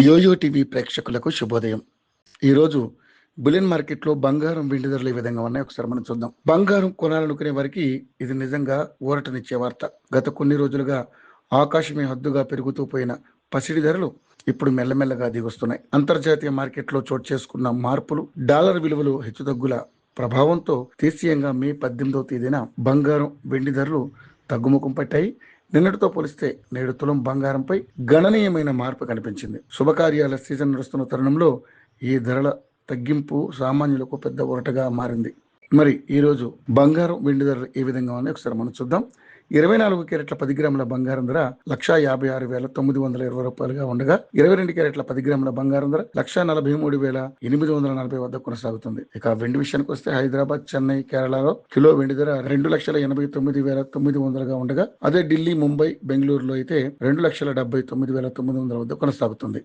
Yo-yo TV ప్రేక్షకులకు శుభోదయం. ఈరోజు బులియన్ మార్కెట్లో బంగారం వెండి ధరలు ఏ విధంగా ఉన్నాయో ఒకసారి మనం చూద్దాం. బంగారం కొనాలనుకునే వారికి ఇది నిజంగా ఊరటనిచ్చే వార్త. గత కొన్ని రోజులుగా ఆకాశమే హద్దుగా పెరుగుతూ పోయిన పసిడి ధరలు ఇప్పుడు మెల్లమెల్లగా దిగొస్తున్నాయి. అంతర్జాతీయ మార్కెట్లో చోటు చేసుకున్న మార్పులు, డాలర్ విలువలు హెచ్చుతగ్గుల ప్రభావంతో దేశీయంగా మే 18వ తేదీన బంగారం వెండి ధరలు తగ్గుముఖం పట్టాయి. నిన్నటితో పోలిస్తే నేడు తులం బంగారంపై గణనీయమైన మార్పు కనిపించింది. శుభకార్యాల సీజన్ నడుస్తున్న తరుణంలో ఈ ధరల తగ్గింపు సామాన్యులకు పెద్ద ఊరటగా మారింది. మరి ఈరోజు బంగారం వెండి ధరలు ఏ విధంగా ఉన్నాయో ఒకసారి మనం చూద్దాం. 24 క్యారెట్ల 10 గ్రాముల బంగారం ధర 1,56,920 రూపాయలుగా ఉండగా, 22 క్యారెట్ల 10 గ్రాముల బంగారం ధర 1,43,840 వద్ద కొనసాగుతుంది. ఇక వెండి విషయానికి వస్తే హైదరాబాద్, చెన్నై, కేరళలో కిలో వెండి ధర 2,89,900గా ఉండగా, అదే ఢిల్లీ, ముంబై, బెంగళూరులో అయితే 2,79,900 వద్ద కొనసాగుతుంది.